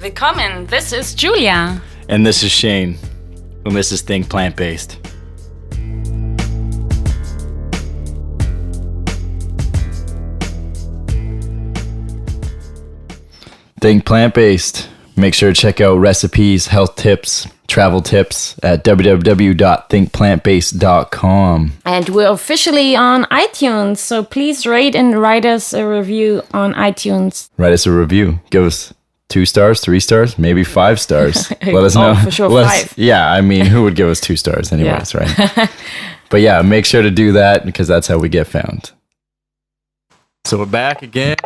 Willkommen, this is Julia. And this is Shane. And this is Think Plant-Based. Think Plant-Based. Make sure to check out recipes, health tips, travel tips at www.thinkplantbased.com. And we're officially on iTunes, so please rate and write us a review on iTunes. Write us a review. Give us 2 stars, 3 stars, maybe 5 stars. Let us know. For sure, 5. Yeah, I mean, who would give us 2 stars anyways, right? But yeah, make sure to do that because that's how we get found. So we're back again.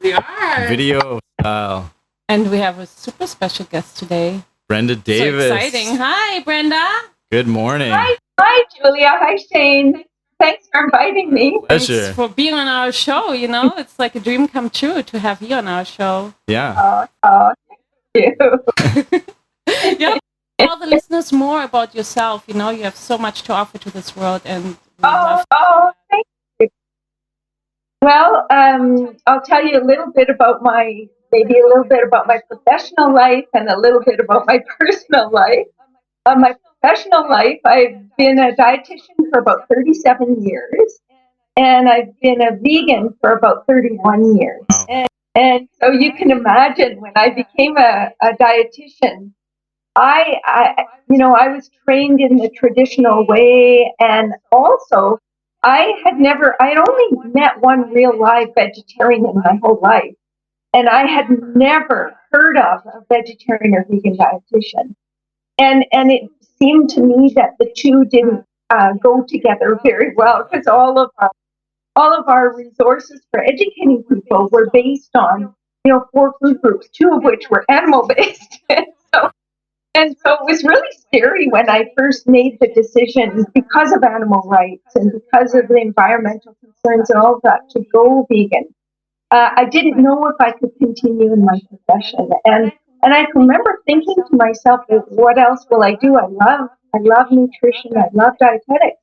We are. Video style. And we have a super special guest today. Brenda Davis. So exciting. Hi, Brenda. Good morning. Hi, Julia. Hi, Shane. Thanks for inviting me. Pleasure. Thanks for being on our show. You know, it's like a dream come true to have you on our show. Yeah. Thank you. Yeah. Tell the listeners more about yourself. You know, you have so much to offer to this world. And Thank you. Well, I'll tell you a little bit about my professional life and a little bit about my personal life. My professional life, I've been a dietitian for about 37 years, and I've been a vegan for about 31 years. Wow. And so you can imagine when I became a dietitian, I was trained in the traditional way, and also I had only met one real live vegetarian in my whole life. And I had never heard of a vegetarian or vegan dietitian. And it seemed to me that the two didn't go together very well because all of our resources for educating people were based on, 4 food groups, 2 of which were animal-based. And so it was really scary when I first made the decision, because of animal rights and because of the environmental concerns and all of that, to go vegan. I didn't know if I could continue in my profession, and I can remember thinking to myself, "What else will I do? I love nutrition. I love dietetics,"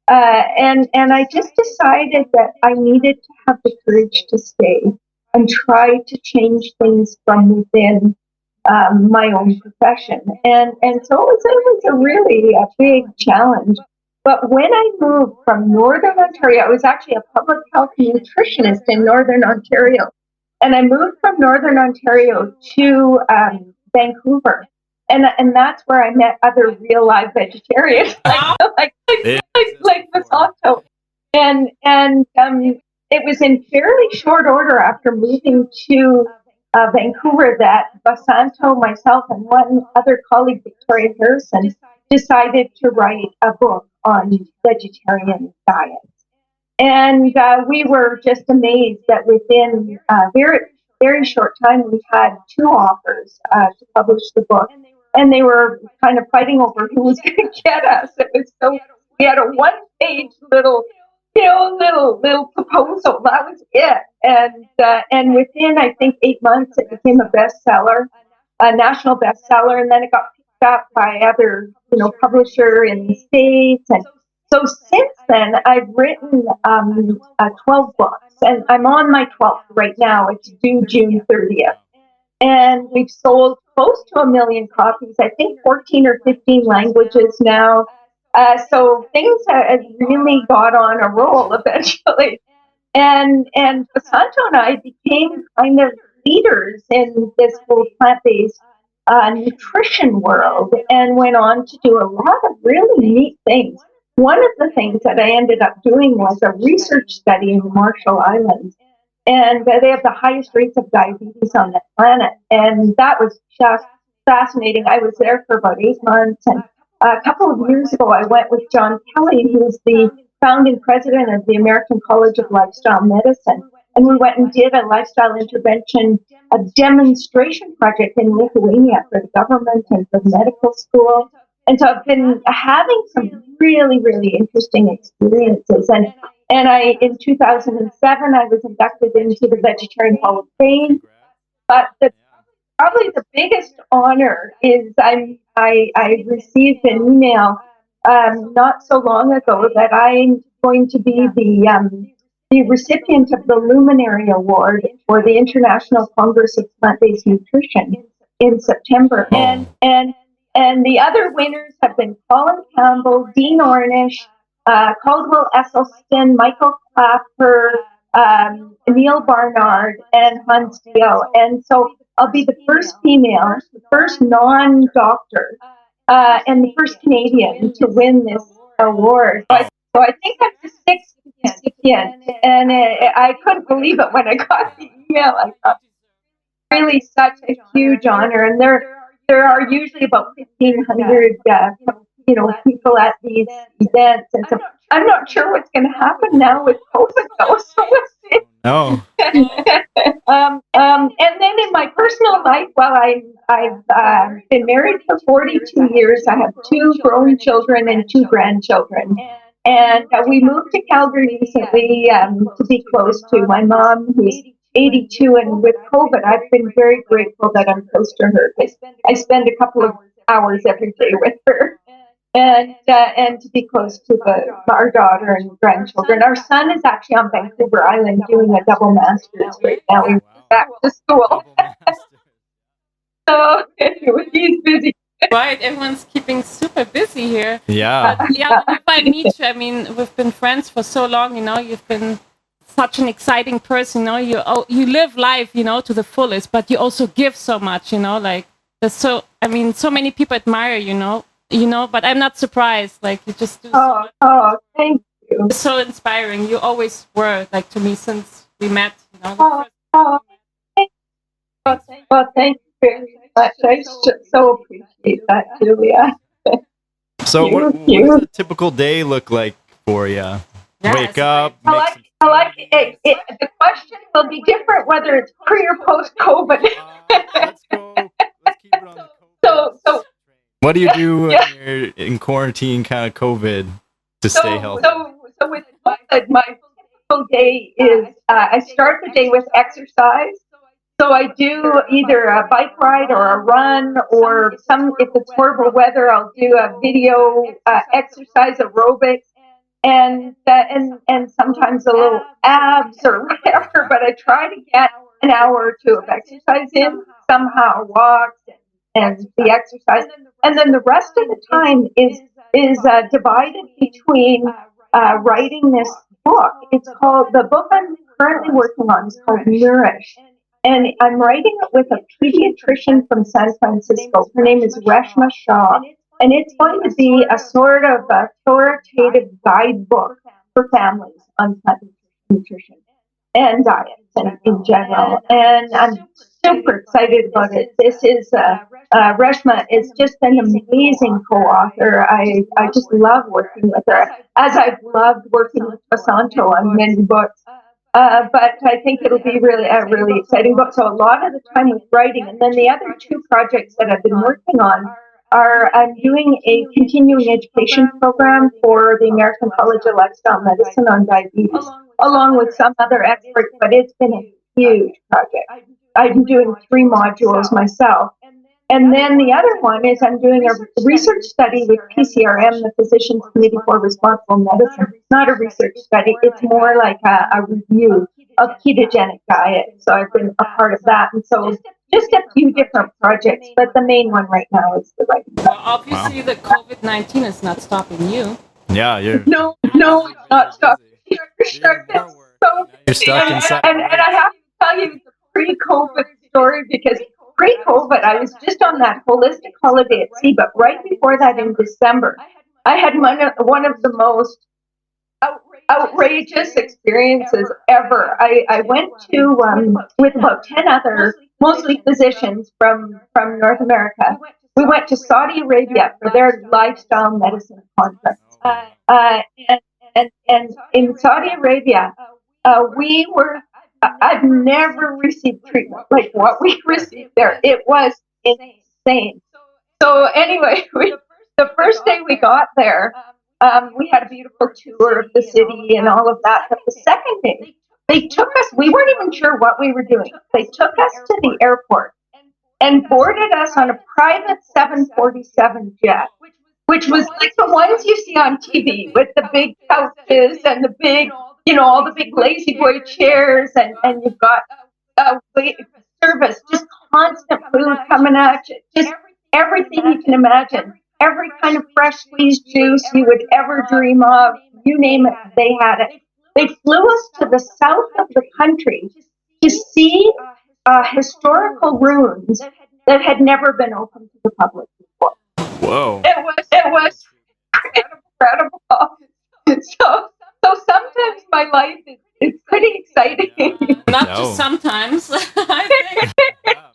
and I just decided that I needed to have the courage to stay and try to change things from within my own profession, and so it was a really big challenge. But when I moved from Northern Ontario, I was actually a public health nutritionist in Northern Ontario. And I moved from Northern Ontario to Vancouver. And that's where I met other real live vegetarians, like Basanto. And it was in fairly short order after moving to Vancouver that Basanto, myself, and one other colleague, Victoria Harrison, decided to write a book on vegetarian diets. And we were just amazed that within a very, very short time, we had 2 authors to publish the book. And they were kind of fighting over who was going to get us. It was we had a 1-page little proposal. That was it. And within, I think, 8 months, it became a bestseller, a national bestseller. And then it got up by other, publisher in the States. And so since then, I've written 12 books, and I'm on my 12th right now. It's due June 30th. And we've sold close to 1 million copies, I think 14 or 15 languages now. So things have really got on a roll eventually. And Basanto and I became kind of leaders in this whole plant-based nutrition world, and went on to do a lot of really neat things. One of the things that I ended up doing was a research study in the Marshall Islands, and they have the highest rates of diabetes on the planet, and that was just fascinating. I was there for about 8 months, and a couple of years ago I went with John Kelly, who's the founding president of the American College of Lifestyle Medicine, and we went and did a lifestyle intervention, a demonstration project in Lithuania for the government and for the medical school. And so I've been having some really, really interesting experiences. And in 2007, I was inducted into the Vegetarian Hall of Fame. But probably the biggest honor is I received an email not so long ago that I'm going to be the recipient of the Luminary Award for the International Congress of Plant-Based Nutrition. in September. And the other winners have been Colin Campbell, Dean Ornish, Caldwell Esselstyn, Michael Clapper, Neil Barnard, and Hans Dio. And so I'll be the first female, the first non-doctor, and the first Canadian to win this award. So I think I'm the sixth recipient, and I couldn't believe it when I got the email. I thought, really such a huge honor, and there are usually about 1,500 people at these events, and so I'm not sure what's going to happen now with COVID though. So we'll see. No. And then in my personal life, well, I've been married for 42 years. I have 2 grown children and 2 grandchildren. And we moved to Calgary recently to be close to my mom, who's 82. And with COVID, I've been very grateful that I'm close to her, because I spend a couple of hours every day with her. And to be close to our daughter and grandchildren. Our son is actually on Vancouver Island doing a double master's right now. He's back to school. So anyway, he's busy. Right, everyone's keeping super busy here. Yeah. But yeah, if I meet you, I mean, we've been friends for so long, you've been such an exciting person, you live life, to the fullest, but you also give so much, like there's so many people admire but I'm not surprised, like you just do so much. Oh, thank you. It's so inspiring. You always were, like, to me since we met, Well, thank you very much. I so appreciate that, Julia. So what does a typical day look like for you? Wake up. I like it. The question will be different whether it's pre or post COVID. Let's keep it on the COVID. So what do you do when you're in quarantine, kind of COVID, to stay healthy? So with COVID, my typical day is I start the day with exercise. So I do either a bike ride or a run, or if it's horrible weather, I'll do a video exercise aerobics, and sometimes a little abs or whatever. But I try to get an hour or 2 of exercise in, somehow walks and the exercise, and then the rest of the time is divided between writing this book. It's called, the book I'm currently working on is called Nourish. And I'm writing it with a pediatrician from San Francisco. Her name is Reshma Shah. And it's going to be a sort of authoritative guidebook for families on plant nutrition and diets and in general. And I'm super excited about it. This is, Reshma is just an amazing co-author. I just love working with her, as I've loved working with Basanto on many books. But I think it'll be a really exciting book. So a lot of the time with writing, and then the other 2 projects that I've been working on are I'm doing a continuing education program for the American College of Lifestyle Medicine on diabetes, along with some other experts, but it's been a huge project. I'm doing 3 modules myself. And then the other one is I'm doing a research study with PCRM, the Physicians Committee for Responsible Medicine. It's not a research study, it's more like a review of ketogenic diet. So I've been a part of that. And so just a few different projects, but the main one right now is the writing. Well, obviously the COVID-19 is not stopping you. Yeah, you're... No, not stopping. You're stuck inside. And I have to tell you the pre-COVID story, because pre-COVID, I was just on that holistic holiday at sea, but right before that in December, I had one of the most outrageous experiences ever. I went to, with about 10 other, mostly physicians from North America, we went to Saudi Arabia for their lifestyle medicine conference. And in Saudi Arabia, I've never received treatment like what we received there. It was insane. So anyway, the first day we got there, we had a beautiful tour of the city and all of that. But the second day, they took us, we weren't even sure what we were doing. They took us to the airport and boarded us on a private 747 jet, which was like the ones you see on TV with the big couches and the big, all the big lazy boy chairs, and you've got service, just constant food coming at you, just everything you can imagine. Every kind of fresh squeezed juice you would ever dream of, you name it, they had it. They flew us to the south of the country to see historical ruins that had never been open to the public before. Whoa. It was incredible. So sometimes my life is pretty exciting. Not just sometimes. I think.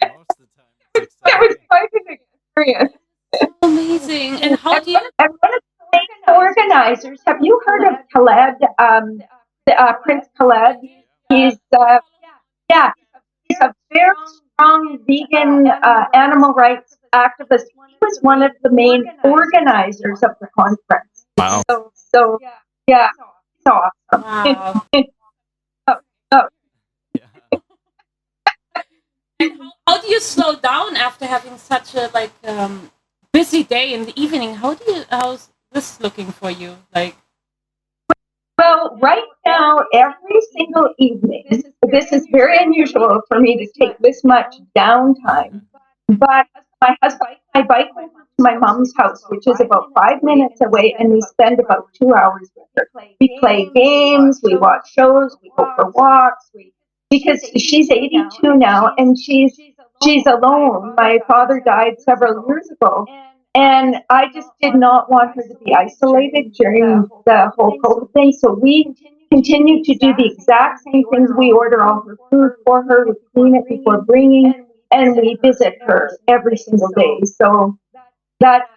Most of the time it's It was quite an experience. Amazing. And how do you? And one of the main organizers, have you heard of Khaled, Prince Khaled? He's he's a very strong vegan animal rights activist. He was one of the main organizers of the conference. Wow. So yeah, it's awesome. Wow. Oh. And how do you slow down after having such a busy day in the evening? How's this looking for you? Well, right now, every single evening, this is very unusual for me to take this much downtime, but my husband and I bike over to my mom's house, which is about 5 minutes away, and we spend about 2 hours with her. We play games, we watch shows, we go for walks, because she's 82 now, and she's alone. My father died several years ago. And I just did not want her to be isolated during the whole COVID thing. So we continue to do the exact same things. We order all her food for her, we clean it before bringing, and we visit her every single day. So that's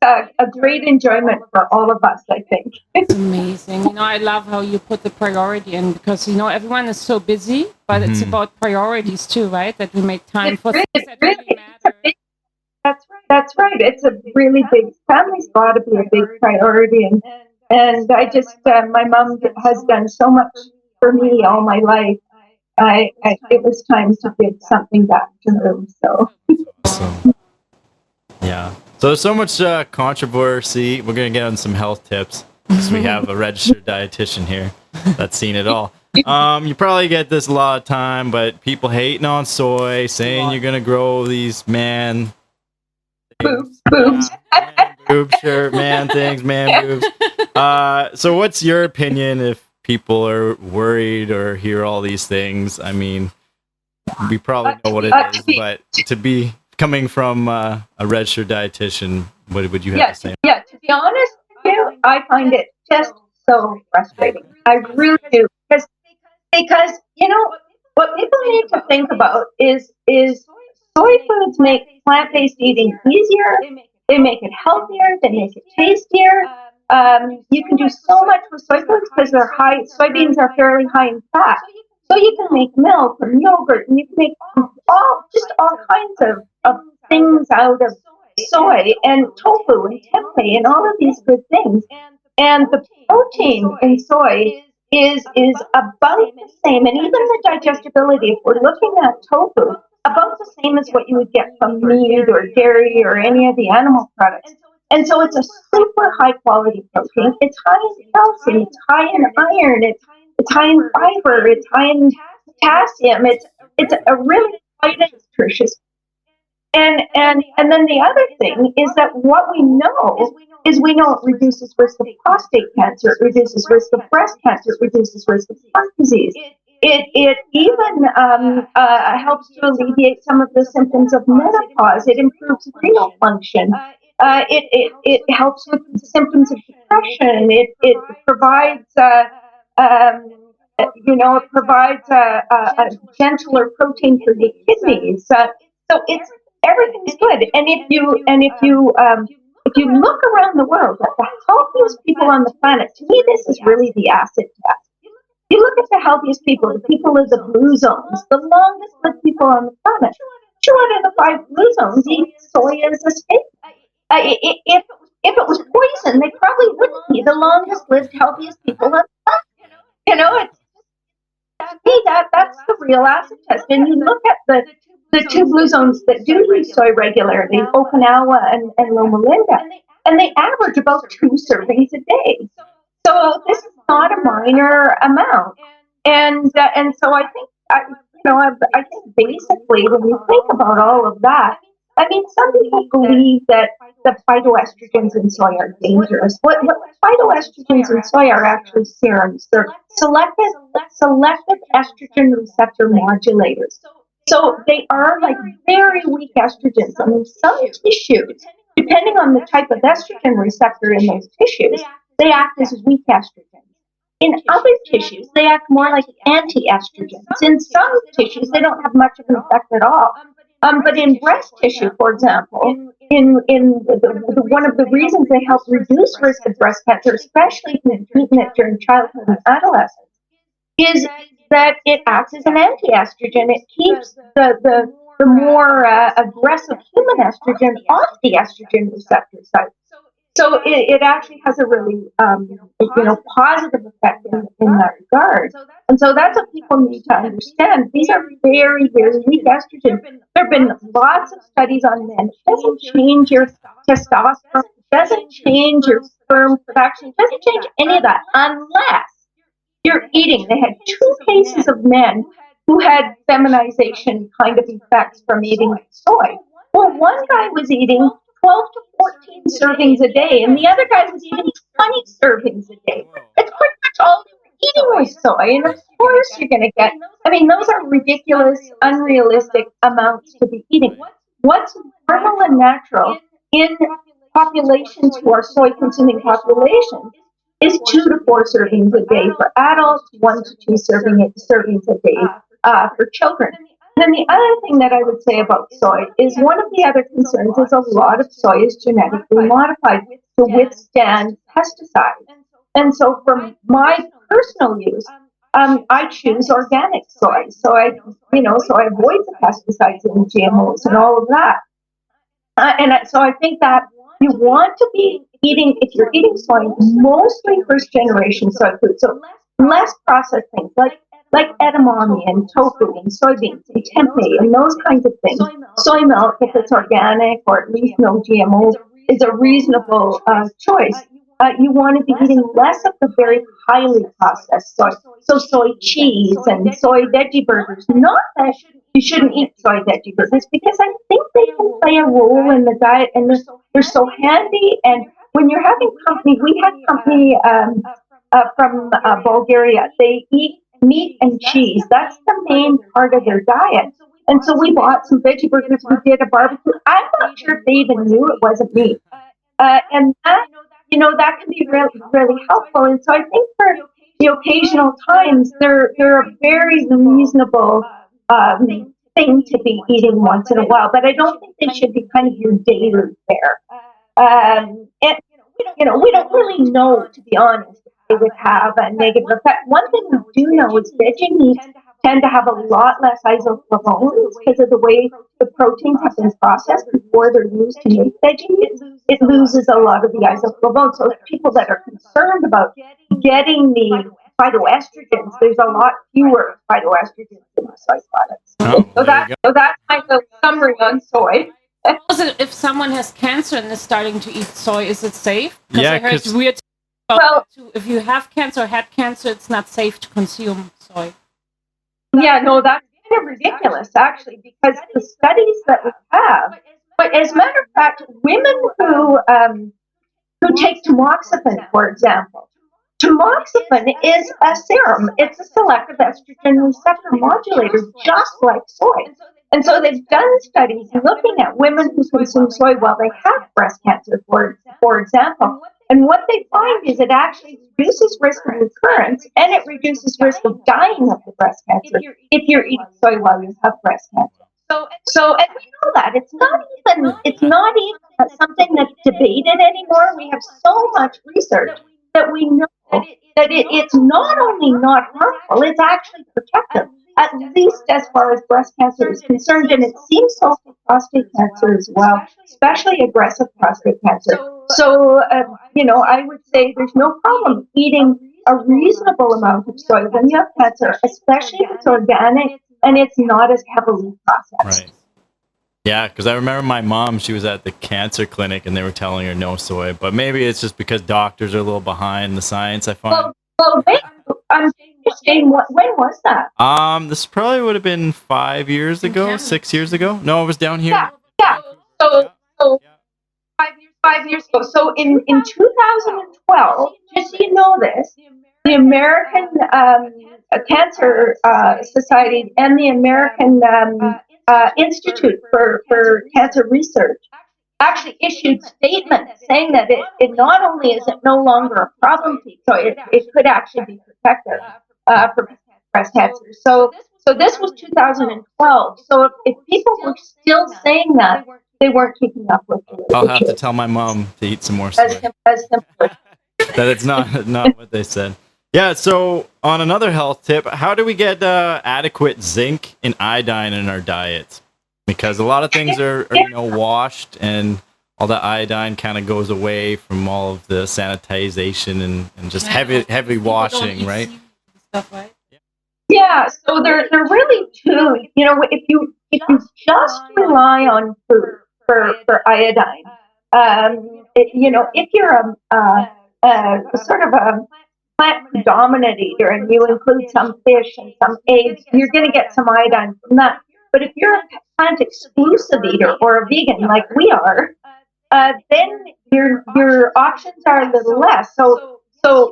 a great enjoyment for all of us, I think. It's amazing. I love how you put the priority in, because, everyone is so busy, but it's about priorities too, right? That we make time for things that really matter. That's right. It's a really big, family's got to be a big priority. And I just, my mom has done so much for me all my life. It was time to give something back to her. So. Awesome. Yeah. So there's so much controversy. We're going to get on some health tips because we have a registered dietitian here that's seen it all. You probably get this a lot of time, but people hating on soy, saying you're going to grow these Boobs. Boobs, sure, man boobs. So what's your opinion if people are worried or hear all these things? I mean, we probably know what it is, but to be coming from a registered dietitian, what would you have to say? Yeah, to be honest with you, I find it just so frustrating. I really do. Because what people need to think about is soy foods make plant-based eating easier. They make it healthier. They make it tastier. You can do so much with soy foods because they're high. Soybeans are fairly high in fat, so you can make milk and yogurt, and you can make all kinds of things out of soy and tofu and tempeh and all of these good things. And the protein in soy is about the same, and even the digestibility. If we're looking at tofu, about the same as what you would get from meat or dairy or any of the animal products. And so it's a super high quality protein. It's high in calcium, it's high in iron, it's high in fiber, it's high in potassium. It's a really quite nutritious. And then the other thing is that what we know is it reduces risk of prostate cancer, it reduces risk of breast cancer, it reduces risk of heart disease. It even helps to alleviate some of the symptoms of menopause. It improves renal function. It helps with symptoms of depression. It provides a gentler protein for the kidneys. So it's everything's good. And if you look around the world at the healthiest people on the planet, to me this is really the acid test. You look at the healthiest people, the people of the blue zones, the longest lived people on the planet. 2 out of the 5 blue zones eat soy as a steak. If it was poison, they probably wouldn't be the longest lived, healthiest people on the planet. That's the real acid test. And you look at the 2 blue zones that do use soy regularly, Okinawa and Loma Linda, and they average about 2 servings a day. So this is not a minor amount, and so I think I think basically when you think about all of that, I mean, some people believe that the phytoestrogens in soy are dangerous. What phytoestrogens in soy are actually serums. They're selective estrogen receptor modulators. So they are like very weak estrogens. I mean, some tissues, depending on the type of estrogen receptor in those tissues, they act as weak estrogens. In other tissues, they act more like anti-estrogens. In some tissues, they don't have much of an effect at all. But in breast tissue, for example, one of the reasons they help reduce risk of breast cancer, especially if you've eaten it during childhood and adolescence, is that it acts as an anti-estrogen. It keeps the more aggressive human estrogen off the estrogen receptor site. So it actually has a really positive effect in that regard. And so that's what people need to understand. These are very, very weak estrogen. There have been lots of studies on men. It doesn't change your testosterone. It doesn't change your sperm production. It doesn't change any of that unless you're eating. They had 2 cases of men who had feminization kind of effects from eating soy. Well, one guy was eating 12 to 14 servings a day, and the other guy was eating 20 servings a day. That's pretty much all they were eating was soy, and of course you're going to get, I mean, those are ridiculous, unrealistic amounts to be eating. What's normal and natural in populations who are soy-consuming populations is 2 to 4 servings a day for adults, 1 to 2 servings a day for children. Then the other thing that I would say about soy is one of the other concerns is a lot of soy is genetically modified to withstand pesticides. And so for my personal use, I choose organic soy. So I avoid the pesticides and GMOs and all of that. So I think that you want to be eating, if you're eating soy, mostly first generation soy food. So less processed things like edamame and tofu and soybeans and tempeh and those kinds of things. Soy milk, if it's organic or at least no GMO, is a reasonable choice. You want to be eating less of the very highly processed soy. So soy cheese and soy veggie burgers. Not that you shouldn't eat soy veggie burgers, because I think they can play a role in the diet, and they're so handy. And when you're having company, we had company from Bulgaria. They eat meat and cheese. That's the main part of their diet. And so we bought some veggie burgers. We did a barbecue. I'm not sure if they even knew it wasn't meat. And that can be really, really helpful. And so I think for the occasional times, they're a very reasonable thing to be eating once in a while. But I don't think they should be kind of your daily fare. And we don't really know, to be honest, if they would have a negative effect. One thing we do know is veggie meats tend to have a lot less isoflavones because of the way the proteins have been processed before they're used to make veggie meats. It loses a lot of the isoflavones. So people that are concerned about getting the phytoestrogens, there's a lot fewer phytoestrogens in the soy products. So that's my little summary on soy. If someone has cancer and is starting to eat soy, is it safe? Yeah, I heard weird if you have cancer or had cancer, it's not safe to consume soy. Yeah, no, that's kind of ridiculous, actually, because the studies that we have, but as a matter of fact, women who take tamoxifen, for example, tamoxifen is a serum. It's a selective estrogen receptor modulator, just like soy. And so they've done studies looking at women who consume soy while they have breast cancer, for example. And what they find is it actually reduces risk of recurrence, and it reduces risk of dying of the breast cancer if you're eating soy while you have breast cancer. So and we know that it's not even something that's debated anymore. We have so much research that we know that it's not only not harmful, it's actually protective, at least as far as breast cancer is concerned. And it seems so for prostate cancer as well, especially aggressive prostate cancer. So, I would say there's no problem eating a reasonable amount of soy when you have cancer, especially if it's organic and it's not as heavily processed. Right. Yeah, because I remember my mom, she was at the cancer clinic and they were telling her no soy, but maybe it's just because doctors are a little behind the science, I find. Well, I'm saying, when was that? This probably would have been 5 years ago, 6 years ago. No, it was down here. Yeah. So 5 years ago. So in 2012, just so you know this, the American Cancer Society and the American Institute for Cancer Research actually issued statements saying that it not only is it no longer a problem, so it could actually be protective for breast cancer. So this was 2012. So if people were still saying that, they weren't keeping up with it. I'll have to tell my mom to eat some more soy. That it's not what they said. Yeah, so on another health tip, how do we get adequate zinc and iodine in our diet? Because a lot of things are washed, and all the iodine kind of goes away from all of the sanitization and just heavy washing, right? Stuff, right? Yeah, so they're really two. If you just rely on food for iodine, if you're a sort of a plant predominant eater and you include some fish and some eggs, you're going to get some iodine from that. But if you're a plant exclusive eater or a vegan like we are, then your options are a little less. So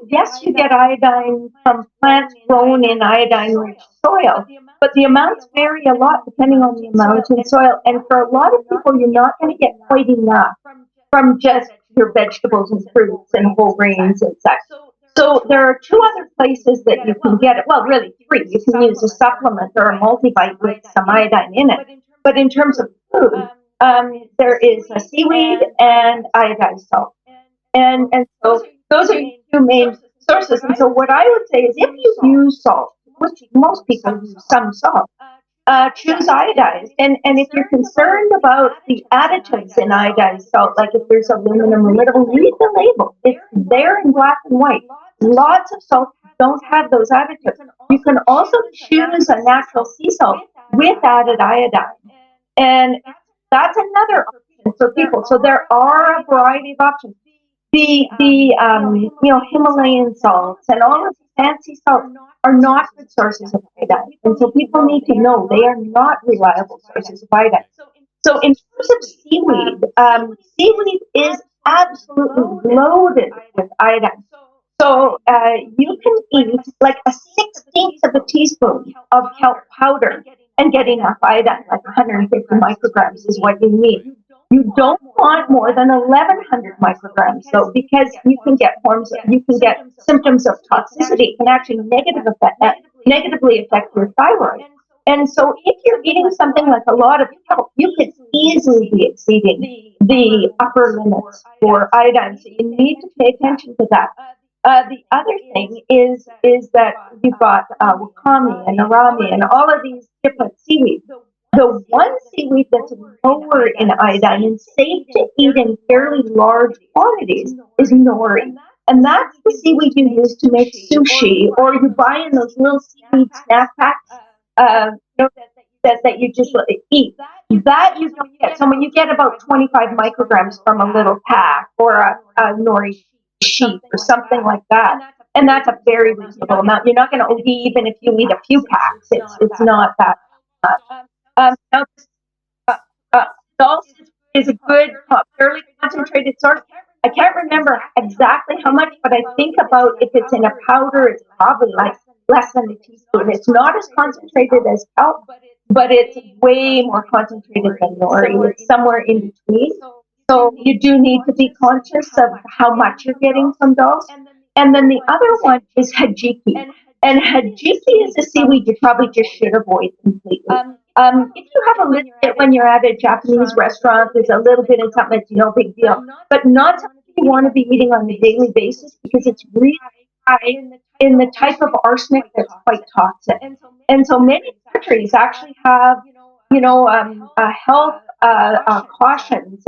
yes, you get iodine from plants grown in iodine-rich soil, but the amounts vary a lot depending on the amount in soil. And for a lot of people, you're not going to get quite enough from just your vegetables and fruits and whole grains and such. So there are two other places that you can get it. Well, really three. You can use a supplement or a multivite with some iodine in it. But in terms of food, there is a seaweed and iodized salt. And so those are two main sources. And so what I would say is if you use salt, which most people use some salt, choose iodized. And if you're concerned about the additives in iodized salt, like if there's aluminum or whatever, read the label. It's there in black and white. Lots of salts don't have those additives. You can also choose a natural sea salt with added iodine. And that's another option for people. So there are a variety of options. The Himalayan salts and all of the fancy salts are not good sources of iodine. And so people need to know they are not reliable sources of iodine. So in terms of seaweed, seaweed is absolutely loaded with iodine. So you can eat like a 16th of a teaspoon of kelp powder and get enough iodine, like 150 micrograms is what you need. You don't want more than 1,100 micrograms, though, because you can get symptoms of toxicity. It can actually negatively affect your thyroid. And so if you're eating something like a lot of kelp, you could easily be exceeding the upper limits for iodine. So you need to pay attention to that. The other thing is that you've got wakame and arami and all of these different seaweeds. The one seaweed that's lower in iodine and safe to eat in fairly large quantities is nori. And that's the seaweed you use to make sushi, or you buy in those little seaweed snack packs that you just eat. That you don't get. So when you get about 25 micrograms from a little pack or a nori sheet or something like that. And that's a very reasonable amount. You're not going to OD even if you eat a few packs. It's not that much. Salt is a good, fairly concentrated source. I can't remember exactly how much, but I think about if it's in a powder, it's probably like less than a teaspoon. It's not as concentrated as kelp, but it's way more concentrated than nori. It's somewhere in between. So you do need to be conscious of how much you're getting from those. And then the other one is hajiki. And hajiki is a seaweed you probably just should avoid completely. If you have a little bit when you're at a Japanese restaurant, there's a little bit of something, it's no big deal. But not something you want to be eating on a daily basis because it's really high in the type of arsenic that's quite toxic. And so many countries actually have, health cautions,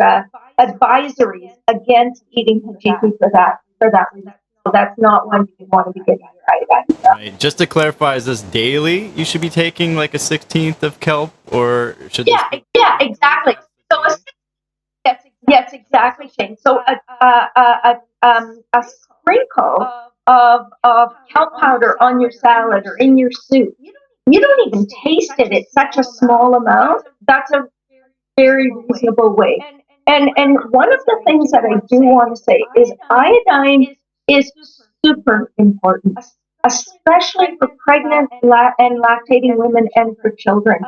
advisories against eating hajiki for that reason. So that's not one you want to be getting your iodine. Right. Just to clarify, is this daily? You should be taking like a 16th of kelp, or should? Yeah, exactly. So yes, exactly, Shane. So a sprinkle of kelp powder on your salad or in your soup. You don't even taste it. It's such a small amount. That's a very reasonable way. And one of the things that I do want to say is iodine is super important, especially for pregnant and lactating women and for children.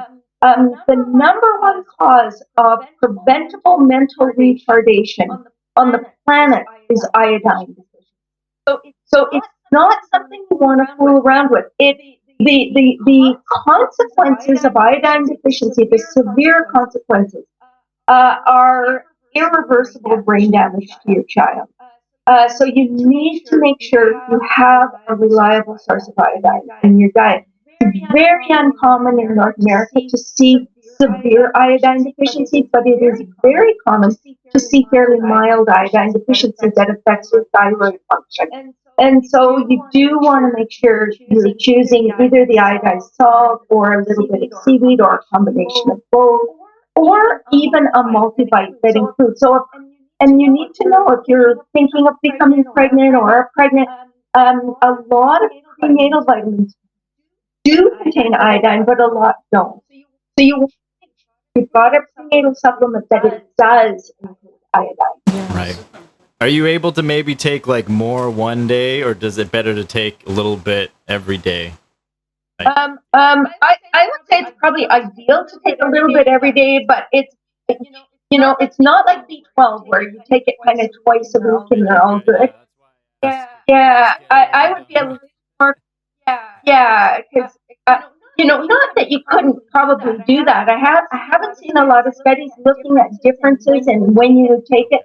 The number one cause of preventable mental retardation on the planet is iodine deficiency. So it's not something you want to fool around with. The consequences of iodine deficiency, the severe consequences, are irreversible brain damage to your child. So you need to make sure you have a reliable source of iodine in your diet. It's very uncommon in North America to see severe iodine deficiency, but it is very common to see fairly mild iodine deficiency that affects your thyroid function. And so you do want to make sure you're choosing either the iodized salt or a little bit of seaweed or a combination of both, or even a multivite that includes. And you need to know if you're thinking of becoming pregnant or are pregnant, a lot of prenatal vitamins do contain iodine, but a lot don't. So you've got a prenatal supplement that it does include iodine. Right. Are you able to maybe take like more one day, or does it better to take a little bit every day? I would say it's probably ideal to take a little bit every day, but it's not like B12 where you take it kind of twice a week and you're all good. Yeah, I would be a little more. Yeah, because not that you couldn't probably do that. I haven't seen a lot of studies looking at differences in when you take it.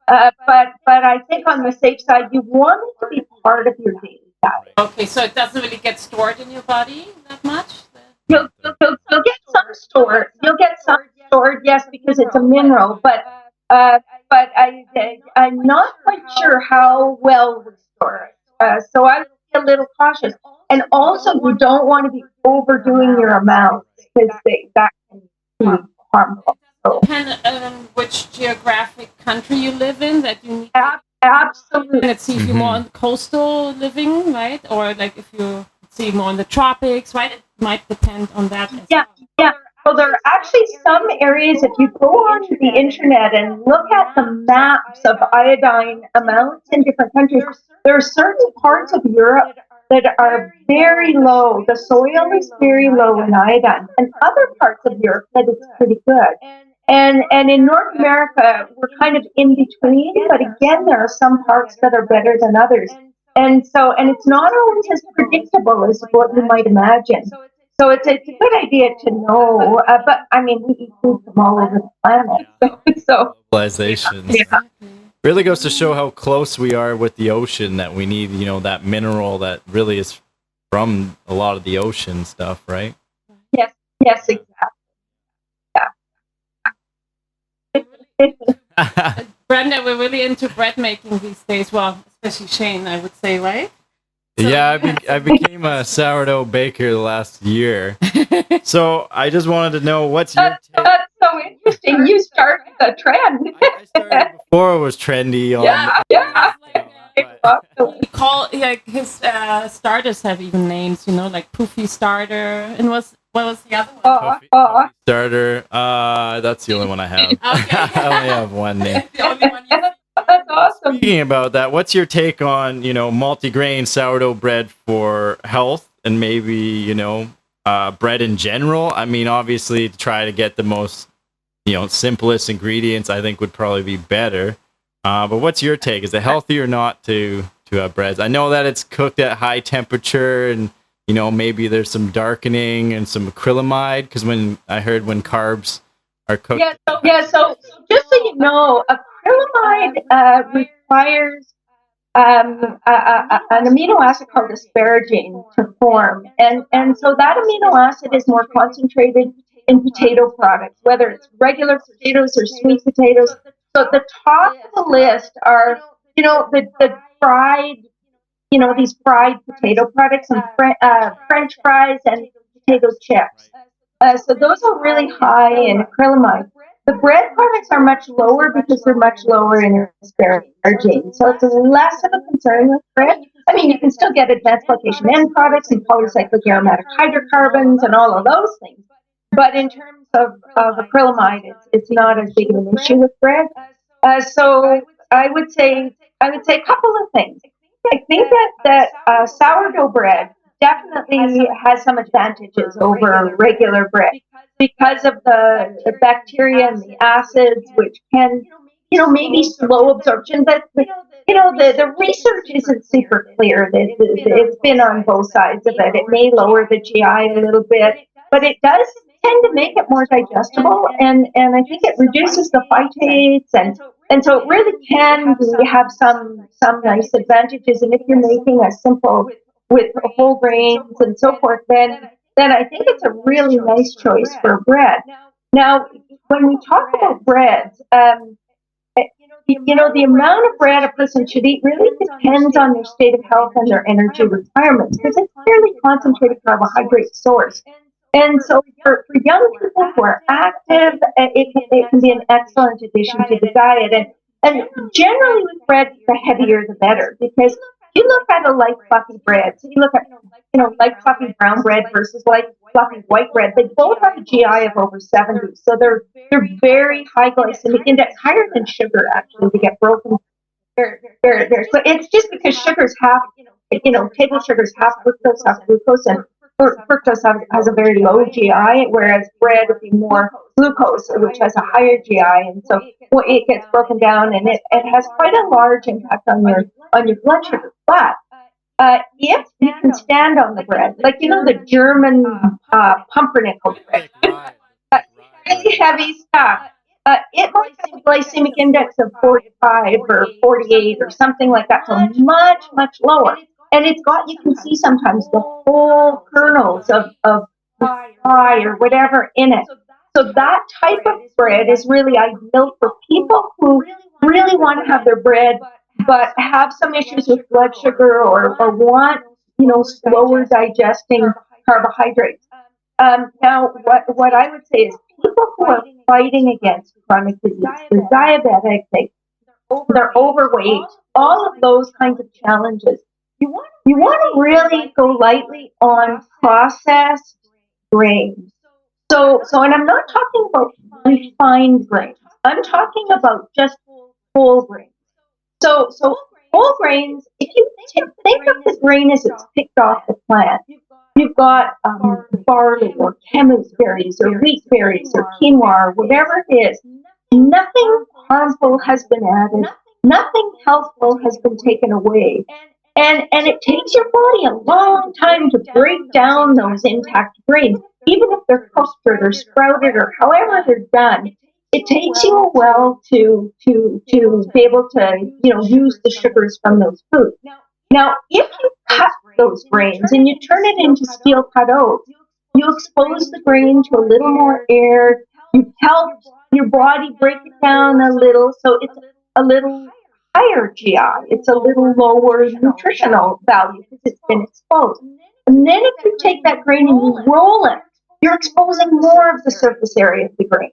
But I think on the safe side, you want it to be part of your daily diet. Okay, so it doesn't really get stored in your body that much? You'll get some stored. You'll get some stored, yes, because it's a mineral. But I'm not quite sure how well we store it. So I would be a little cautious. And also, you don't want to be overdoing your amount because that can be harmful. Depend on which geographic country you live in, that you need. Absolutely. Let's see if you're more on coastal living, right? Or like if you see more in the tropics, right? It might depend on that. Yeah. Well, there are actually some areas, if you go on the internet and look at the maps of iodine amounts in different countries, there are certain parts of Europe that are very low. The soil is very low in iodine, and other parts of Europe that it's pretty good. And in North America, we're kind of in between, but again, there are some parts that are better than others. And it's not always as predictable as what you might imagine. So it's a good idea to know, but I mean, we eat food from all over the planet. So Civilizations. Yeah. Really goes to show how close we are with the ocean, that we need, that mineral that really is from a lot of the ocean stuff, right? Yes, exactly. Brenda, we're really into bread making these days. Well, especially Shane, I would say, right? Yeah, I became a sourdough baker the last year. So I just wanted to know, what's your take? That's so interesting. You started the trend. I started before it was trendy. Yeah. We call his starters have even names, like Poofy Starter, and what was the other one? Puffy Starter. That's the only one I have. Okay. I only have one name. The only one you That's awesome. Speaking about that, what's your take on, multigrain sourdough bread for health, and maybe, bread in general? I mean, obviously, to try to get the most, simplest ingredients, I think would probably be better. But what's your take? Is it healthy or not to have breads? I know that it's cooked at high temperature, and maybe there's some darkening and some acrylamide, because when carbs are cooked. So just so you know, acrylamide requires an amino acid called asparagine to form, and so that amino acid is more concentrated in potato products, whether it's regular potatoes or sweet potatoes. So at the top of the list are, the fried, these fried potato products and French fries and potato chips. So those are really high in acrylamide. The bread products are much lower because they're much lower in asparagine. So it's less of a concern with bread. I mean, you can still get advanced glycation end products and polycyclic aromatic hydrocarbons and all of those things. But in terms of acrylamide, it's not as big of an issue with bread. So I would say a couple of things. I think that sourdough bread definitely has some advantages over regular bread because of the bacteria and the acids, which can, maybe slow absorption. But the research isn't super clear. It's been on both sides of it. It may lower the GI a little bit, but it does tend to make it more digestible, and I think it reduces the phytates, and so it really can have some nice advantages. And if you're making a simple with whole grains and so forth, then I think it's a really nice choice for bread. Now, when we talk about breads, the amount of bread a person should eat really depends on their state of health and their energy requirements, because it's a fairly concentrated carbohydrate source. And so for young people who are active, it can be an excellent addition to the diet. And generally with bread, the heavier the better, because you look at a light fluffy bread, so you look at, light fluffy brown bread versus light fluffy white bread, they both have a GI of over 70. So they're very high glycemic index, higher than sugar actually, to get broken. So it's just because sugar's half, table sugar's half fructose, half glucose, and fructose has a very low GI, whereas bread would be more glucose, which has a higher GI, and so it gets broken down, and it has quite a large impact on your blood sugar. But if you can stand on the bread, like the German pumpernickel bread, really heavy stuff. It might have a glycemic index of 45 or 48 or something like that, so much, much lower. And you can see sometimes the whole kernels of pie or whatever in it. So that type of bread is really ideal for people who really want to have their bread, but have some issues with blood sugar or want, slower digesting carbohydrates. Now, what I would say is people who are fighting against chronic disease, they're diabetic, they're overweight, all of those kinds of challenges. You want to really go lightly on processed grains. So, and I'm not talking about refined grains. I'm talking about just whole grains. So whole grains, if you think of the grain as it's picked off the plant, you've got barley or camus berries or wheat berries or quinoa or whatever it is. Nothing harmful has been added. Nothing healthful has been taken away. And it takes your body a long time to break down those intact grains, even if they're clustered or sprouted or however they're done. It takes you a while to be able to use the sugars from those foods. Now, if you cut those grains and you turn it into steel cut oats, you expose the grain to a little more air. You help your body break it down a little, so it's a little higher GI. It's a little lower nutritional value because it's been exposed. And then if you take that grain and you roll it, you're exposing more of the surface area of the grain.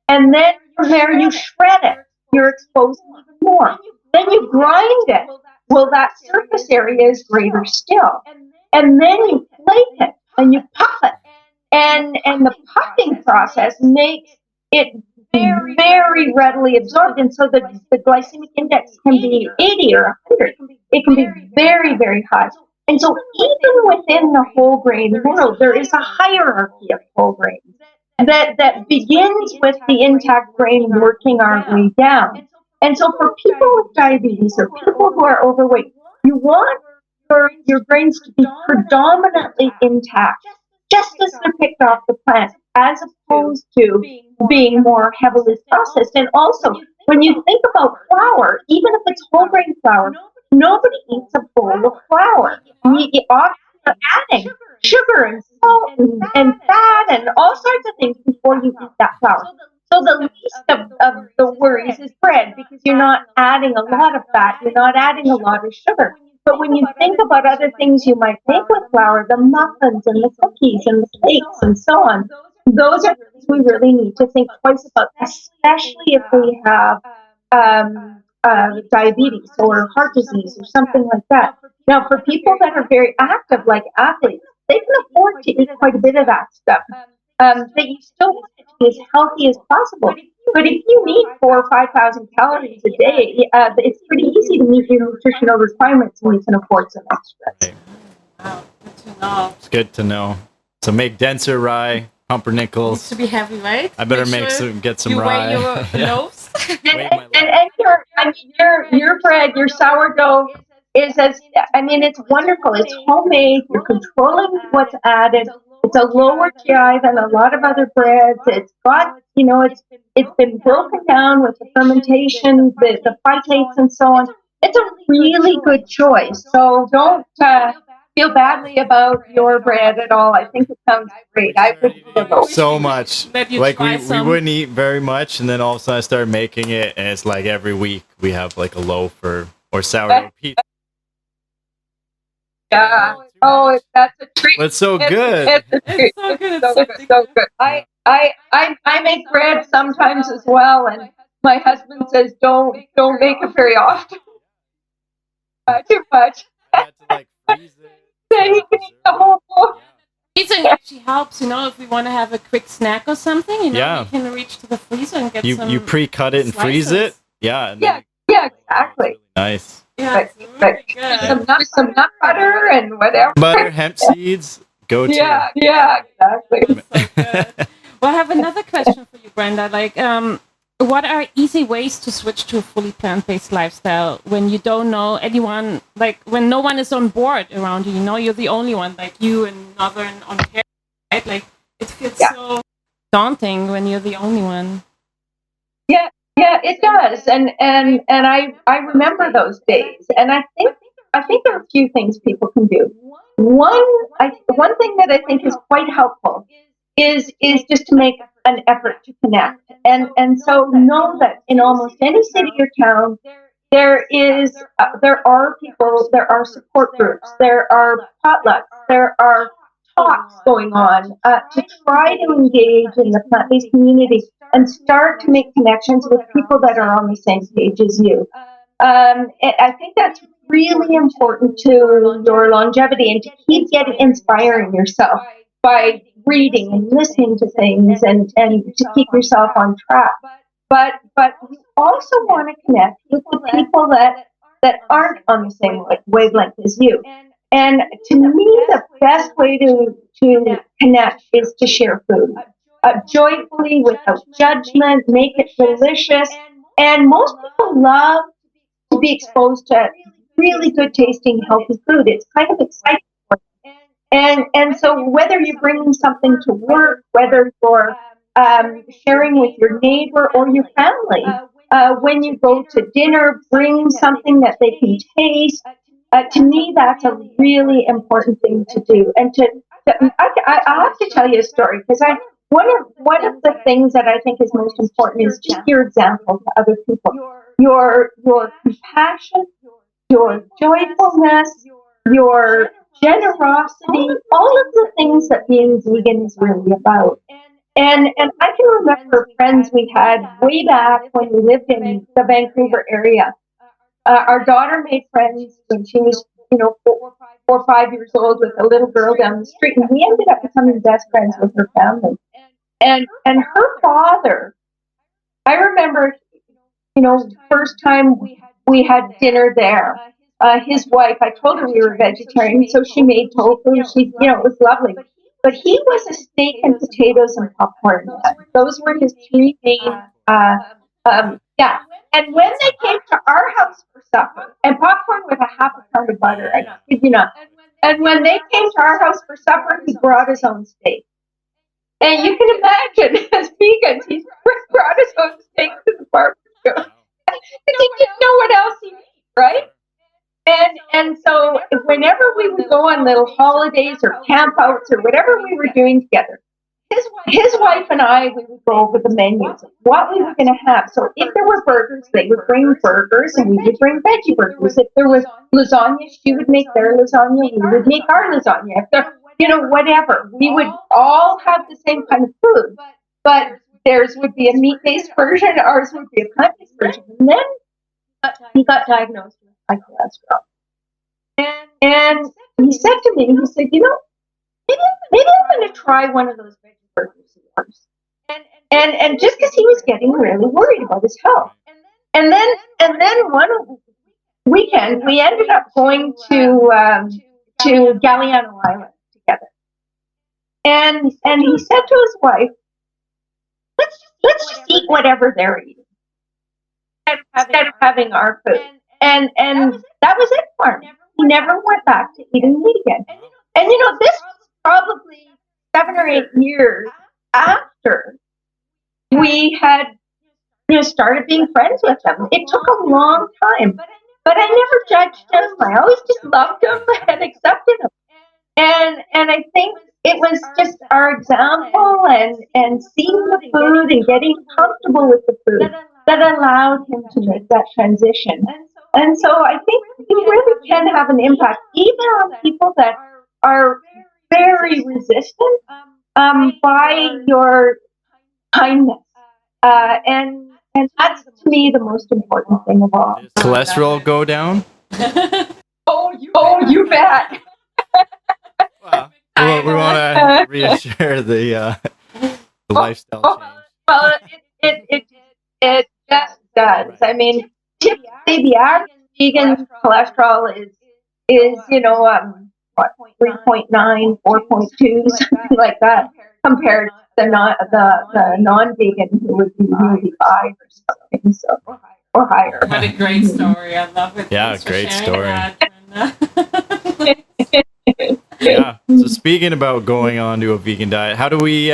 And then from there you shred it. You're exposing even more. Then you grind it. Well, that surface area is greater still. And then you flake it and you puff it. And the puffing process makes it very readily absorbed. And so the glycemic index can be 80 or 100. It can be very, very high. And so even within the whole grain world, there is a hierarchy of whole grains that begins with the intact grain working our way down. And so for people with diabetes or people who are overweight, you want your grains to be predominantly intact, just as they're picked off the plant, as opposed to being more heavily processed. And also, when you think about flour, even if it's whole grain flour, nobody eats a bowl of flour. You often are adding sugar and salt and fat and all sorts of things before you eat that flour. So the least of the worries is bread, because you're not adding a lot of fat, you're not adding a lot of sugar. But when you think about other things you might make with flour, the muffins and the cookies and the cakes and so on, those are things we really need to think twice about, especially if we have diabetes or heart disease or something like that. Now, for people that are very active, like athletes, they can afford to eat quite a bit of that stuff. That you still want it to be as healthy as possible. But if you need 4,000 or 5,000 calories a day, it's pretty easy to meet your nutritional requirements, and you can afford some extras. Wow, good to know. It's good to know. So make denser rye, pumpernickels. Needs to be heavy, right? I better get some you rye. You weigh your loaves. And your bread, your sourdough is it's wonderful. It's homemade. You're controlling what's added. It's a lower GI than a lot of other breads. It's got, it's been broken down with the fermentation, the phytates and so on. It's a really good choice. So don't feel badly about your bread at all. I think it sounds great. I would eat so much. Like we wouldn't eat very much, and then all of a sudden I started making it, and it's like every week we have like a loaf or sourdough pizza. Yeah. Oh, that's a treat. It's so good. It's a treat. It's so good. I make bread sometimes as well, and my husband says don't make it very often. Too much. I had to like freeze it. Then he can eat the whole bowl. Freezing actually helps, if we want to have a quick snack or something, we can reach to the freezer and get some. You pre-cut it and freeze it. Yeah. And yeah, exactly. Really nice. Yeah, it's really good. Some nut butter and whatever. Butter, hemp seeds, go to. Yeah, exactly. So good. Well, I have another question for you, Brenda. Like, what are easy ways to switch to a fully plant-based lifestyle when you don't know anyone, like when no one is on board around you, you're the only one, like you in Northern Ontario, right? Like, it feels so daunting when you're the only one. Yeah, it does. And I remember those days. And I think there are a few things people can do. One thing that I think is quite helpful is just to make an effort to connect. And so know that in almost any city or town, there are people, there are support groups, there are potlucks, there are talks going on to try to engage in the plant-based community and start to make connections with people that are on the same page as you. I think that's really important to your longevity and to keep inspiring yourself by reading and listening to things and to keep yourself on track. But you also want to connect with the people that aren't on the same wavelength as you. And to me, the best way to connect is to share food. Joyfully, without judgment, make it delicious. And most people love to be exposed to really good tasting, healthy food. It's kind of exciting for them. And so whether you're bringing something to work, whether you're sharing with your neighbor or your family, when you go to dinner, bring something that they can taste. To me, that's a really important thing to do. And I have to tell you a story because one of the things that I think is most important is just your example to other people. Your compassion, your joyfulness, your generosity, all of the things that being vegan is really about. And I can remember friends we had way back when we lived in the Vancouver area. Our daughter made friends when she was, 4 or 5 years old with a little girl down the street, and we ended up becoming best friends with her family. And her father, I remember, first time we had dinner there. His wife, I told her we were vegetarian, so she made tofu. It was lovely. But he was a steak and potatoes and popcorn man. Those were his three main, And when they came to our house for supper, and popcorn with a half a pound of butter, I kid you not. And when they came to our house for supper, he brought his own steak. And you can imagine, as vegans, he brought his own steak to the barbecue. Because he didn't know what else he ate, right? And so whenever we would go on little holidays or campouts or whatever we were doing together, his wife and I, we would go over the menus of what we were going to have. So if there were burgers, they would bring burgers and we would bring veggie burgers. If there was lasagna, she would make their lasagna, we would make our lasagna. If there, whatever. We would all have the same kind of food. But theirs would be a meat-based version, ours would be a plant-based version. And then he got diagnosed with high cholesterol. And he said to me, he said, maybe I'm going to try one of those veggie burgers he loves. And just because he was getting really worried about his health. And then one weekend, we ended up going to Galliano Island together. And he said to his wife, let's just eat whatever they're eating instead of having our food. And that was it for him. He never went back to eating meat again. And this was probably 7 or 8 years after we had started being friends with him. It took a long time, but I never judged him. I always just loved him and accepted him. And I think it was just our example and seeing the food and getting comfortable with the food that allowed him to make that transition. And so I think you really can have an impact, even on people that are very resistant by your kindness. And that's, to me, the most important thing of all. Does cholesterol go down? Oh, you bet. Well, we want to reassure the lifestyle change. Well, it just does. I mean, typically the average vegan cholesterol is 3.9, 4.2, something like that, compared to the non-vegan who would be maybe 5 or something, so or higher. What a great story! I love it. Yeah, Thanks for great sharing story. that, Yeah. So speaking about going on to a vegan diet, how do we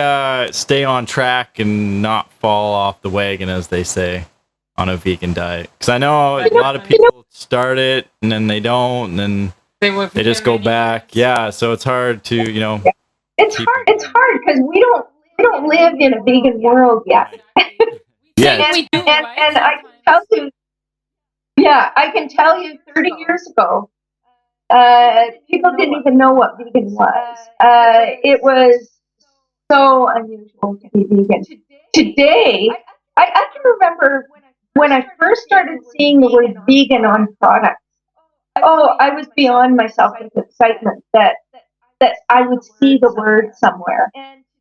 stay on track and not fall off the wagon, as they say, on a vegan diet? Because I know a lot of people start it and then they don't, and then they just go back. Yeah. So it's hard to, It's hard. It's hard because we don't live in a vegan world yet. Yeah. And I can tell you. Yeah, I can tell you. 30 years ago, people didn't even know what vegan was. It was so unusual to be vegan. Today, I can remember when I first started seeing the word vegan on products. Oh, I was beyond myself with excitement that I would see the word somewhere.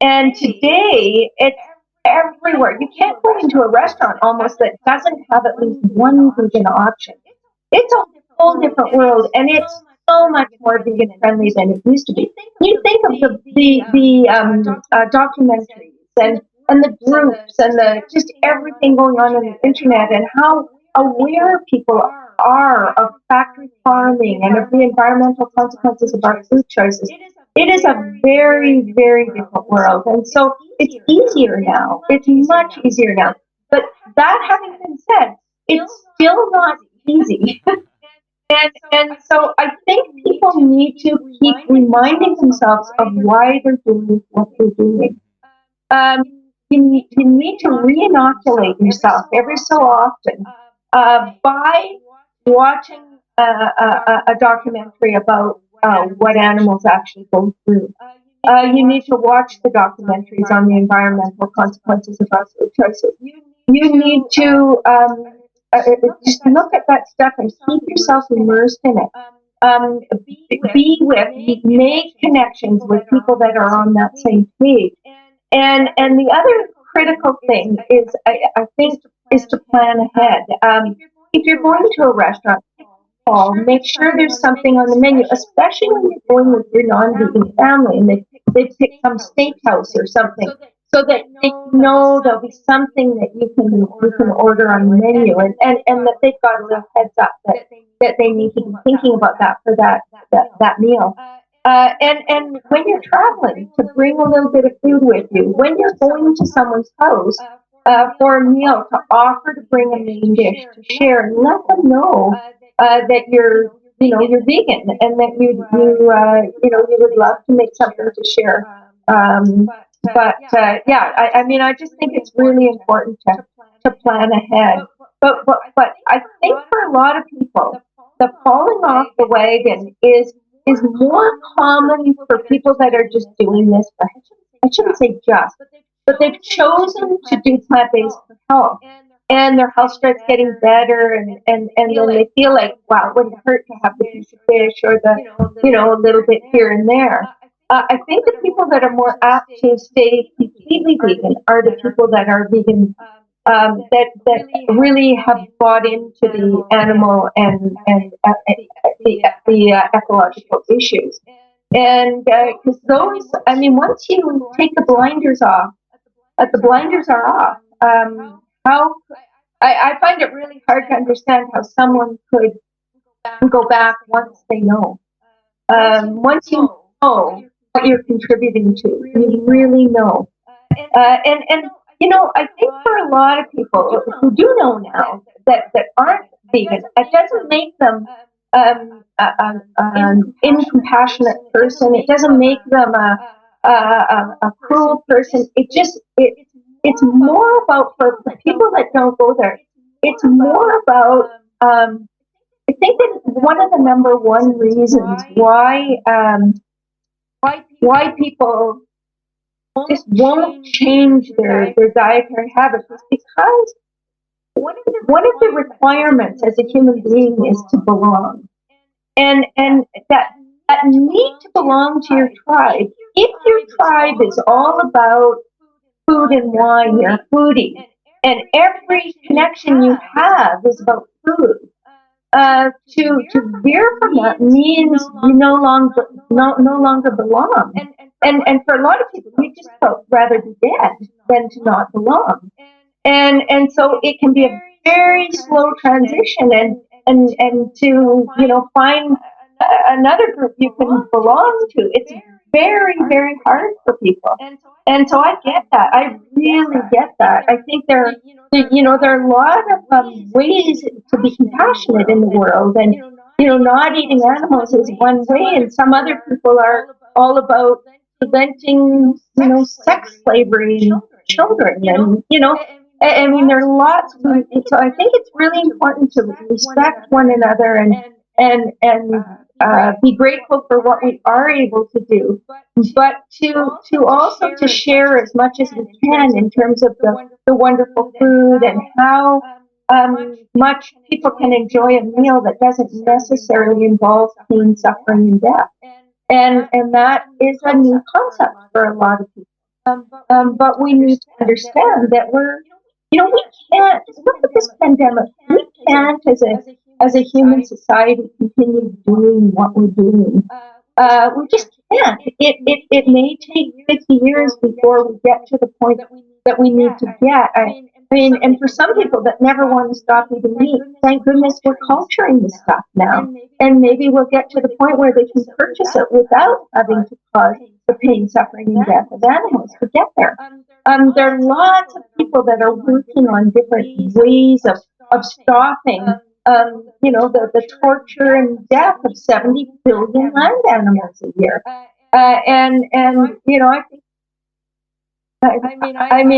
And today, it's everywhere. You can't go into a restaurant almost that doesn't have at least one vegan option. It's a whole different world, and it's so much more vegan friendly than it used to be. You think of the documentaries and the groups and the just everything going on the internet and how aware people are of factory farming and of the environmental consequences of our food choices. It is a very, very different world. And so it's easier now. It's much easier now. But that having been said, it's still not easy. And so I think people need to keep reminding themselves of why they're doing what they're doing. You need to re-inoculate yourself every so often by watching a documentary about what animals actually go through. You need to watch the documentaries on the environmental consequences of our food choices. You need to just look at that stuff and keep yourself immersed in it. Make connections with people that are on that same page. And the other critical thing is, I think, is to plan ahead. If you're going to a restaurant, make sure there's something on the menu, especially when you're going with your non-vegan family and they pick some steakhouse or something, so that they know there'll be something that you can order on the menu, and that they've got a little heads up that they need to be thinking about that for that meal. And when you're traveling, to bring a little bit of food with you. When you're going to someone's house for a meal, to offer to bring a main dish to share, and let them know that you're vegan and that you would love to make something to share. I mean, I just think it's really important to plan ahead. But I think for a lot of people, the falling off the wagon is more common for people that are just doing this for, I shouldn't say just, but they've chosen to do plant-based for health. and their health starts getting better, and then they feel like, wow, it wouldn't hurt to have the piece of fish or a little bit here and there. I think the people that are more apt to stay completely vegan are the people that are vegan, that really have bought into the animal and the ecological issues. And because those, I mean, once you take the blinders off, the blinders are off. How I find it really hard to understand how someone could go back once they know. Once you know what you're contributing to, you really know. And I think for a lot of people who do know now that aren't vegan, it doesn't make them an incompassionate person. It doesn't make them a cruel person. It's more about, for people that don't go there, it's more about, I think that one of the number one reasons why people just won't change their dietary habits is because one of the requirements as a human being is to belong. And that need to belong to your tribe. If your tribe is all about food and wine, you're a foodie, and every connection you have is about food. To veer from that means you no longer belong. And for a lot of people, we just rather be dead than to not belong. And so it can be a very slow transition, and to find another group you can belong to. It's very, very hard for people. And so I get that. I really get that. I think there are a lot of ways to be compassionate in the world, and not eating animals is one way, and some other people are all about preventing sex slavery in children, and I mean, there are lots. So I think it's really important to respect one another and be grateful for what we are able to do, but to also to share as much as we can in terms of the wonderful food and how much people can enjoy a meal that doesn't necessarily involve pain, suffering, and death. And that is a new concept for a lot of people. But we need to understand that we can't, look at this pandemic, we can't as a human society continue doing what we're doing. We just can't. It may take 50 years before we get to the point that we need to get. I mean, and for some people that never want to stop eating meat, thank goodness we're culturing this stuff now. And maybe we'll get to the point where they can purchase it without having to cause the pain, suffering, and death of animals to get there. There are lots of people that are working on different ways of stopping, the torture and death of 70 billion land animals a year. And I think,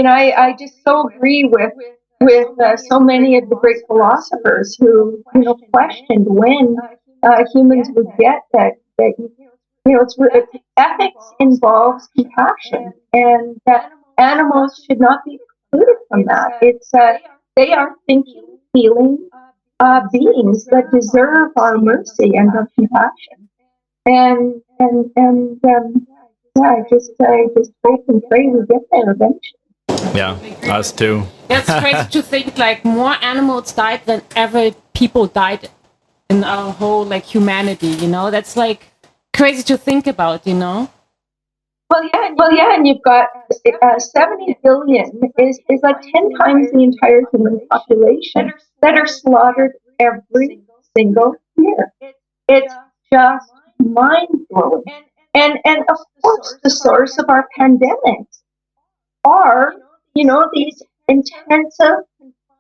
I just so agree with so many of the great philosophers who questioned when humans would get that ethics involves compassion, and that animals should not be excluded from that. It's they are thinking, feeling beings that deserve our mercy and our compassion. And I just hope and pray we get there eventually. Yeah, us too. That's crazy to think, like, more animals died than ever people died in our whole, like, humanity, That's, like, crazy to think about, Well, yeah, and you've got 70 billion is like 10 times the entire human population that are slaughtered every single year. It's just mind-blowing. And of course, the source of our pandemics are, these intensive,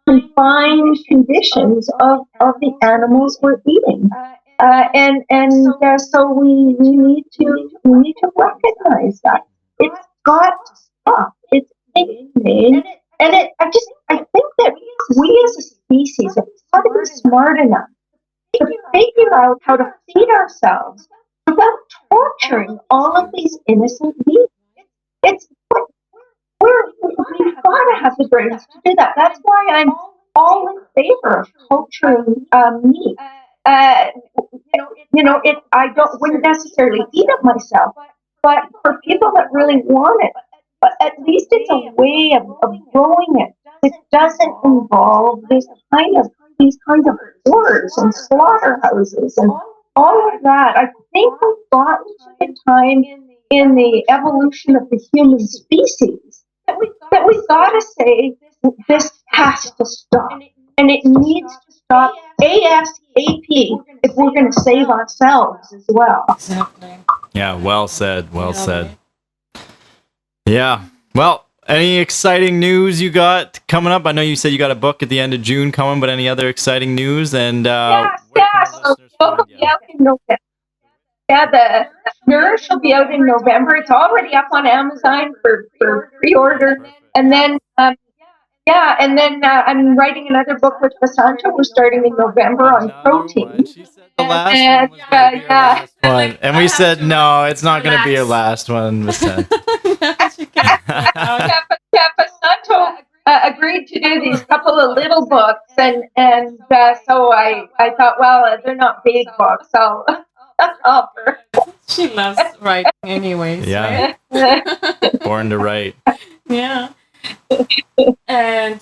confined conditions of the animals we're eating. So we need to recognize that it's got to stop. It's inhumane, and I think that we as a species have got to be smart enough to figure out how to feed ourselves without torturing all of these innocent beings. We've got to have the brains to do that. That's why all in favor of culturing meat. I wouldn't necessarily eat it myself, but for people that really want it, but at least it's a way of growing it. It doesn't involve these kinds of wars and slaughterhouses and all of that. I think we've gotten to the time in the evolution of the human species that we've got to say this has to stop, and it needs to stop ASAP if we're going to save ourselves as well. Exactly. Yeah, well said. Well said. Yeah. Well, any exciting news you got coming up? I know you said you got a book at the end of June coming, but any other exciting news? And So book will be out in November. Yeah, the Nourish will be out in November. It's already up on Amazon for pre-order. And then, I'm writing another book with Vasanto. We're starting in November on protein. She said the last one was gonna be her last one. And we said, no, it's not going to be your last one, Vasanto. Vasanto agreed to do these couple of little books. And so I thought, well, they're not big books. I'll offer. She loves writing anyways. Yeah. Right? Born to write. Yeah. And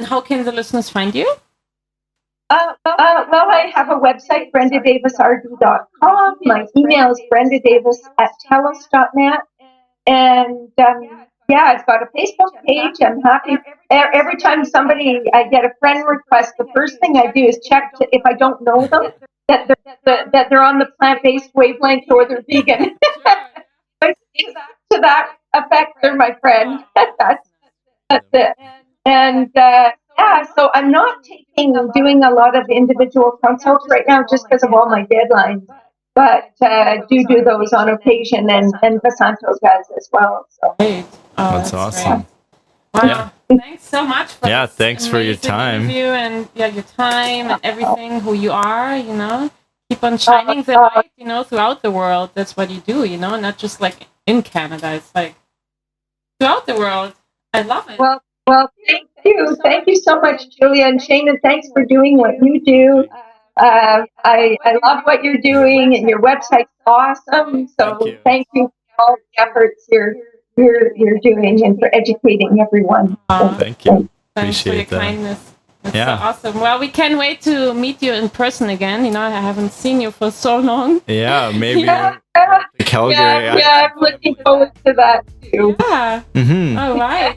how can the listeners find you? Well, I have a website, BrendaDavisRD.com. My email is BrendaDavis@telus.net. And I've got a Facebook page. I'm happy. Every time I get a friend request, the first thing I do is check if I don't know them, that they're on the plant-based wavelength or they're vegan. To that effect, they're my friend. That's it. And so I'm not doing a lot of individual consults right now just because of all my deadlines, but do those on occasion, and Vasanto does as well. So. Great. Oh, that's awesome. Great. Wow. Yeah. Thanks so much for this thanks for your time. interview and your time and everything, who you are, Keep on shining the light, throughout the world. That's what you do, not just like in Canada. It's like throughout the world. I love it. Well, thank you. Thank you so much, Julia and Shane, thanks for doing what you do. I love what you're doing, and your website's awesome. So thank you for all the efforts you're doing and for educating everyone. Thank you. Thanks Appreciate for your that. kindness. That's so awesome. Well, we can't wait to meet you in person again. I haven't seen you for so long. Yeah, maybe Calgary. I'm looking forward to that too. Yeah. Mm-hmm. All right.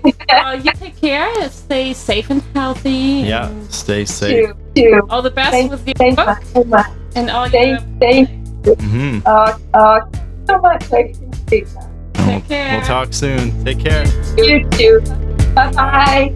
You take care. Stay safe and healthy. Yeah, stay safe. Too. All the best with your Thank book you so much. and all Thank you. Mm-hmm. So much. I appreciate that. Take care. We'll talk soon. Take care. You too. Bye-bye.